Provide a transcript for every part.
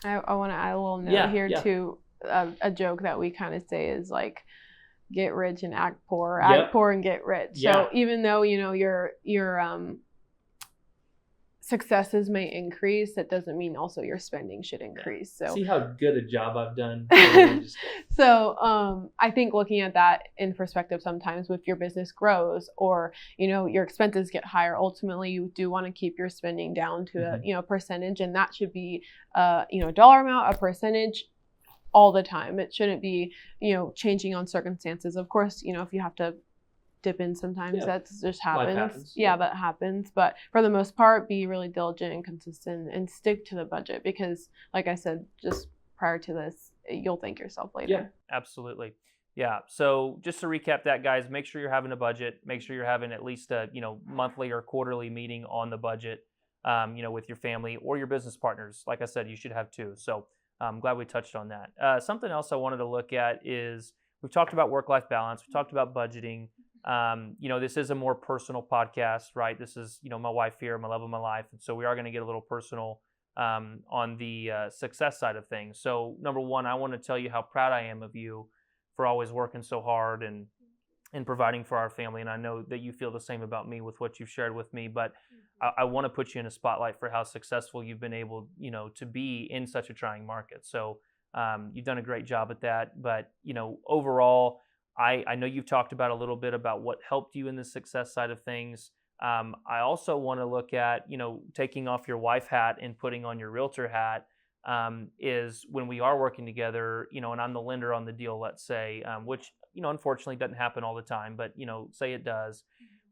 I want to add a little note here too. A joke that we kind of say is like, get rich and act poor, act poor and get rich. So even though, you know, your successes may increase, that doesn't mean also your spending should increase. So see how good a job I've done. So I think looking at that in perspective, sometimes if your business grows or, you know, your expenses get higher, ultimately you do want to keep your spending down to a, you know, percentage, and that should be you know, dollar amount, a percentage all the time. It shouldn't be, you know, changing on circumstances. Of course, you know, if you have to dip in sometimes, that just happens. That happens. But for the most part, be really diligent and consistent and stick to the budget, because like I said, just prior to this, you'll thank yourself later. Yeah, absolutely. Yeah. So just to recap that, guys, make sure you're having a budget. Make sure you're having at least a, you know, monthly or quarterly meeting on the budget, you know, with your family or your business partners. Like I said, you should have two. So I'm glad we touched on that. Something else I wanted to look at is, we've talked about work-life balance. We talked about budgeting. You know, this is a more personal podcast, right? This is, you know, my wife here, my love of my life. And so we are going to get a little personal on the success side of things. So number one, I want to tell you how proud I am of you for always working so hard and providing for our family. And I know that you feel the same about me with what you've shared with me, but I want to put you in a spotlight for how successful you've been able, you know, to be in such a trying market. So you've done a great job at that. But, you know, overall, I know you've talked about a little bit about what helped you in the success side of things. I also want to look at, you know, taking off your wife hat and putting on your realtor hat, is when we are working together, you know, and I'm the lender on the deal, let's say, which, you know, unfortunately doesn't happen all the time, but, you know, say it does.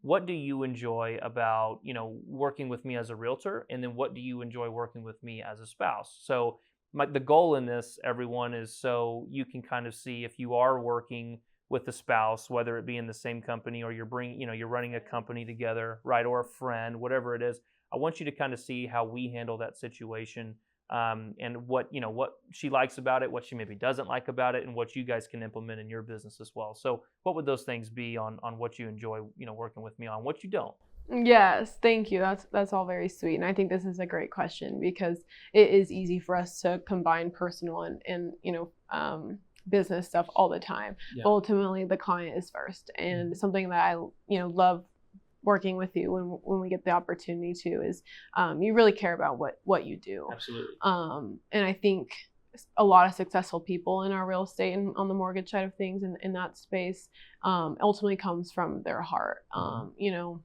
What do you enjoy about, you know, working with me as a realtor? And then what do you enjoy working with me as a spouse? So the goal in this, everyone, is so you can kind of see if you are working with a spouse, whether it be in the same company or you're running a company together, right? Or a friend, whatever it is. I want you to kind of see how we handle that situation, and what she likes about it, what she maybe doesn't like about it, and what you guys can implement in your business as well. So what would those things be on what you enjoy, you know, working with me on, what you don't? Yes, thank you. That's all very sweet. And I think this is a great question, because it is easy for us to combine personal and you know, business stuff all the time. But ultimately the client is first. And something that I, you know, love working with you when we get the opportunity to is you really care about what you do. Absolutely. And I think a lot of successful people in our real estate and on the mortgage side of things in that space ultimately comes from their heart. You know,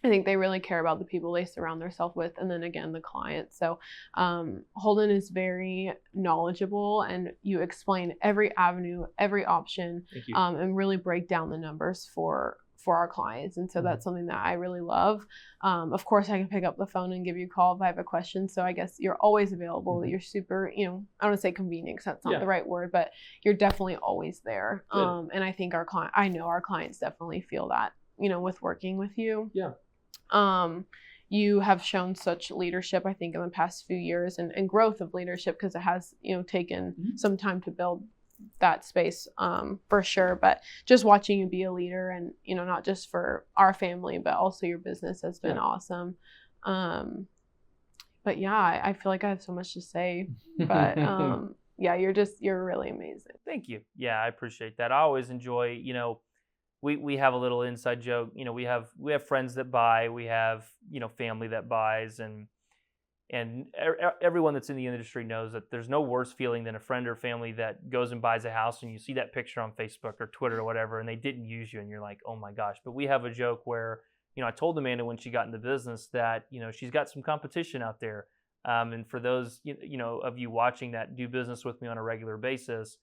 I think they really care about the people they surround themselves with, and then again, the client. So Holden is very knowledgeable, and you explain every avenue, every option, and really break down the numbers for our clients. And so that's something that I really love. Of course, I can pick up the phone and give you a call if I have a question. So I guess you're always available. You're super, you know, I don't want to say convenient because that's not the right word, but you're definitely always there. And I think I know our clients definitely feel that, you know, with working with you. You have shown such leadership, I think, in the past few years, and growth of leadership, because it has, you know, taken some time to build that space, for sure. But just watching you be a leader, and, you know, not just for our family, but also your business, has been awesome. But yeah, I feel like I have so much to say, but yeah, you're really amazing. Thank you. Yeah, I appreciate that. I always enjoy, you know, we have a little inside joke. You know, we have friends that buy, we have, you know, family that buys, and everyone that's in the industry knows that there's no worse feeling than a friend or family that goes and buys a house, and you see that picture on Facebook or Twitter or whatever, and they didn't use you, and you're like, oh my gosh. But we have a joke where, you know, I told Amanda when she got into business that, you know, she's got some competition out there. And for those, you know, of you watching that do business with me on a regular basis,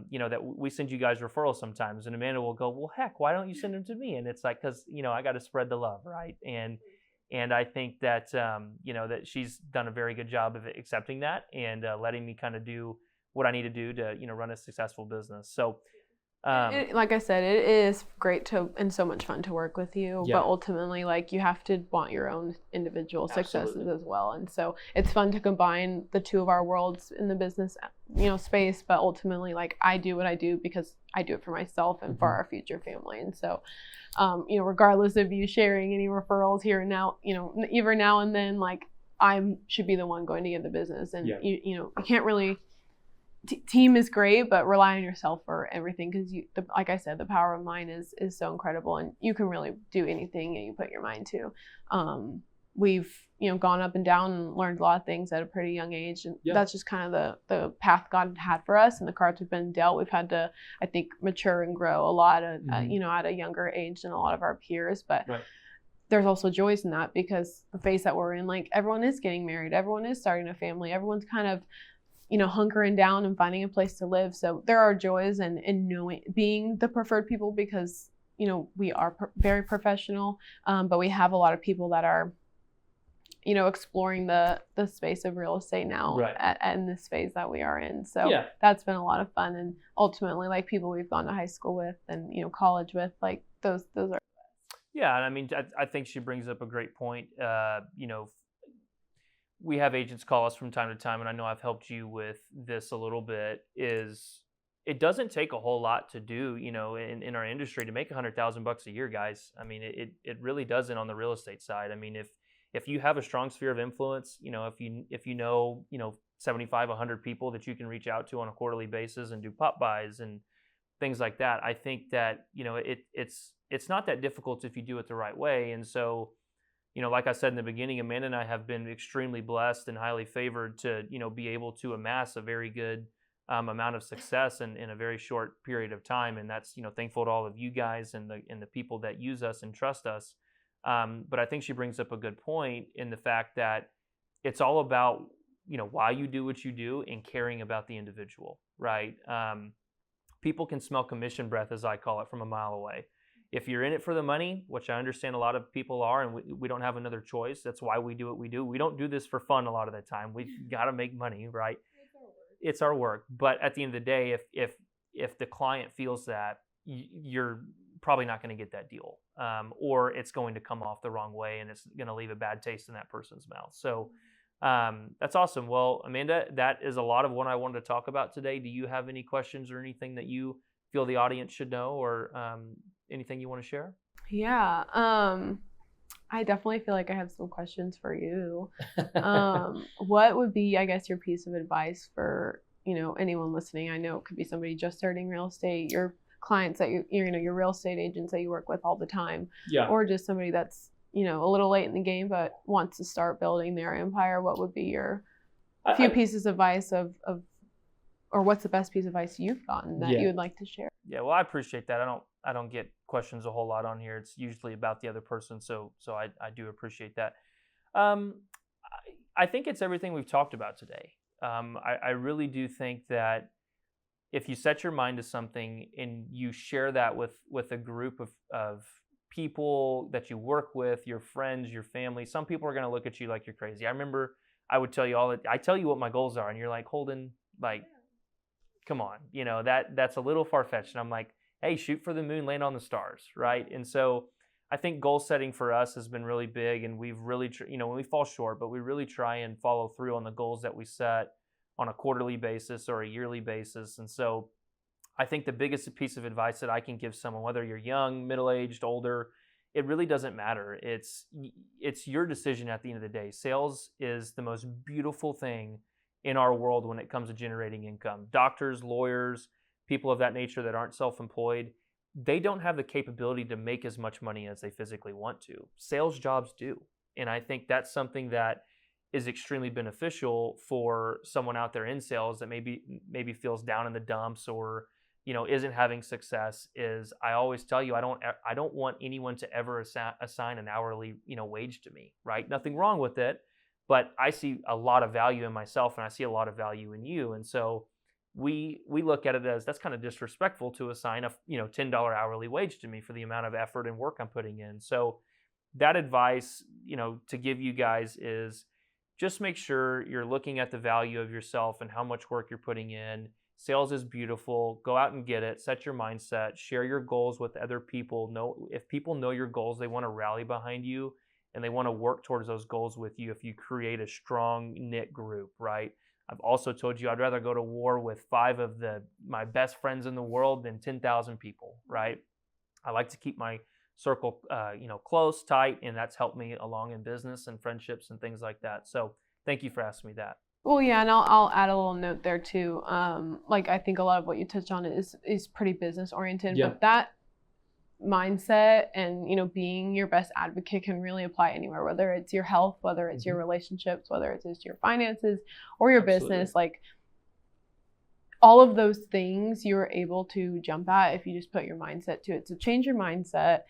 you know, that we send you guys referrals sometimes, and Amanda will go, well, heck, why don't you send them to me? And it's like, because, you know, I got to spread the love, right? And I think that, you know, that she's done a very good job of accepting that and letting me kind of do what I need to do to, you know, run a successful business. So, like I said, it is great and so much fun to work with you, but ultimately, like, you have to want your own individual successes as well. And so it's fun to combine the two of our worlds in the business, you know, space, but ultimately, like, I do what I do because I do it for myself and for our future family. And so, you know, regardless of you sharing any referrals here and now, you know, even now and then, like, I should be the one going to get the business. And Yeah. you can't really, team is great, but rely on yourself for everything, because like I said, the power of mind is so incredible, and you can really do anything that you put your mind to. We've gone up and down and learned a lot of things at a pretty young age, and that's just kind of the path God had for us and the cards we've been dealt. We've had to, I think, mature and grow a lot at a younger age than a lot of our peers, but there's also joys in that, because the phase that we're in, like, everyone is getting married, everyone is starting a family, everyone's kind of hunkering down and finding a place to live. So there are joys in knowing, being the preferred people, because we are very professional, but we have a lot of people that are exploring the space of real estate now in this phase that we are in. So that's been a lot of fun, and ultimately, like, people we've gone to high school with and college with, like, those are. Yeah, and I mean, I think she brings up a great point. We have agents call us from time to time, and I know I've helped you with this a little bit, is it doesn't take a whole lot to do, in our industry to make $100,000 a year, guys. I mean, it really doesn't on the real estate side. I mean, if you have a strong sphere of influence, if you know 75, 100 people that you can reach out to on a quarterly basis and do pop buys and things like that, I think that, it's not that difficult if you do it the right way. And so, like I said in the beginning, Amanda and I have been extremely blessed and highly favored to, be able to amass a very good amount of success in a very short period of time. And that's, thankful to all of you guys and the people that use us and trust us. But I think she brings up a good point in the fact that it's all about, why you do what you do and caring about the individual, right? People can smell commission breath, as I call it, from a mile away. If you're in it for the money, which I understand a lot of people are, and we don't have another choice. That's why we do what we do. We don't do this for fun a lot of the time. We've got to make money, right? It's our work. But at the end of the day, if the client feels that, you're probably not going to get that deal, or it's going to come off the wrong way, and it's going to leave a bad taste in that person's mouth. So that's awesome. Well, Amanda, that is a lot of what I wanted to talk about today. Do you have any questions or anything that you feel the audience should know, or anything you want to share? Yeah, I definitely feel like I have some questions for you. What would be, I guess, your piece of advice for anyone listening? I know it could be somebody just starting real estate, your clients that your real estate agents that you work with all the time, or just somebody that's a little late in the game but wants to start building their empire. What would be your few pieces of advice or what's the best piece of advice you've gotten that you would like to share? Yeah, well, I appreciate that. I don't get questions a whole lot on here. It's usually about the other person, so I do appreciate that. I think it's everything we've talked about today. I really do think that if you set your mind to something and you share that with a group of people that you work with, your friends, your family, some people are going to look at you like you're crazy. I remember I would tell you I tell you what my goals are, and you're like, Holden, like, come on, that's a little far-fetched. And I'm like, hey, shoot for the moon, land on the stars, right? And so I think goal setting for us has been really big, and we've really, when we fall short, but we really try and follow through on the goals that we set on a quarterly basis or a yearly basis. And so I think the biggest piece of advice that I can give someone, whether you're young, middle-aged, older, it really doesn't matter. It's your decision at the end of the day. Sales is the most beautiful thing in our world when it comes to generating income. Doctors, lawyers, people of that nature that aren't self-employed, they don't have the capability to make as much money as they physically want to. Sales jobs do. And I think that's something that is extremely beneficial for someone out there in sales that maybe feels down in the dumps or isn't having success. Is I always tell you, I don't want anyone to ever assign an hourly wage to me, right? Nothing wrong with it, but I see a lot of value in myself, and I see a lot of value in you. And so we look at it as that's kind of disrespectful to assign a $10 hourly wage to me for the amount of effort and work I'm putting in. So that advice to give you guys is just make sure you're looking at the value of yourself and how much work you're putting in. Sales is beautiful. Go out and get it. Set your mindset. Share your goals with other people. If people know your goals, they want to rally behind you and they want to work towards those goals with you if you create a strong knit group, right? I've also told you I'd rather go to war with 5 of my best friends in the world than 10,000 people, right? I like to keep my circle, close, tight, and that's helped me along in business and friendships and things like that. So thank you for asking me that. Well, yeah, and I'll add a little note there too. Like I think a lot of what you touched on is pretty business oriented, Yeah. but that mindset and being your best advocate can really apply anywhere, whether it's your health, whether it's your relationships, whether it's just your finances or your business. Like all of those things you're able to jump at if you just put your mindset to it. So change your mindset.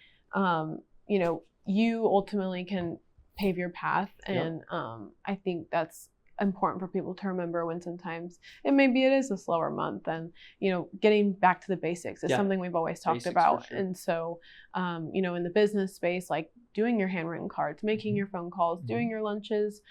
You ultimately can pave your path, and I think that's important for people to remember when sometimes it is a slower month, and getting back to the basics is something we've always talked about. Sure. And so in the business space, like doing your handwritten cards, making your phone calls, doing your lunches,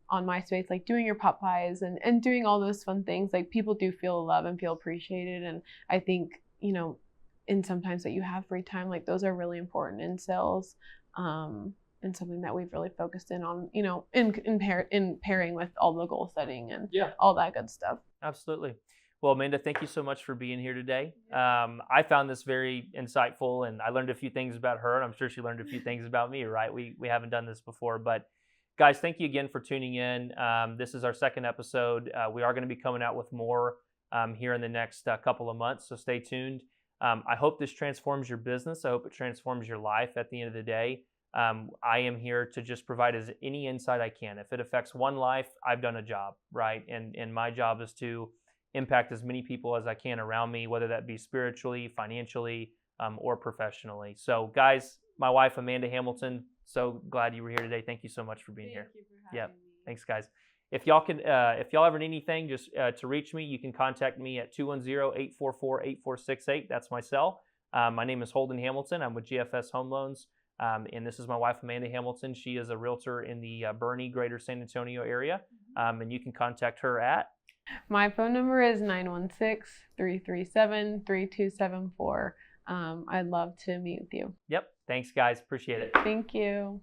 on MySpace, like doing your pop pies and doing all those fun things, like people do feel love and feel appreciated. And I think in sometimes that you have free time, like those are really important in sales, and something that we've really focused in on, in pairing with all the goal setting and all that good stuff. Absolutely. Well, Amanda, thank you so much for being here today. I found this very insightful, and I learned a few things about her, and I'm sure she learned a few things about me, right? We haven't done this before, but guys, thank you again for tuning in. This is our second episode. We are going to be coming out with more here in the next couple of months, so stay tuned. I hope this transforms your business. I hope it transforms your life at the end of the day. I am here to just provide any insight I can. If it affects one life, I've done a job, right? And my job is to impact as many people as I can around me, whether that be spiritually, financially, or professionally. So guys, my wife, Amanda Hamilton, so glad you were here today. Thank you so much for being here. Thank you for having me. Thanks guys. If y'all ever need anything, just to reach me, you can contact me at 210-844-8468. That's my cell. My name is Holden Hamilton. I'm with GFS Home Loans. And this is my wife, Amanda Hamilton. She is a realtor in the Bernie, Greater San Antonio area. And you can contact her at? My phone number is 916-337-3274. I'd love to meet with you. Yep. Thanks, guys. Appreciate it. Thank you.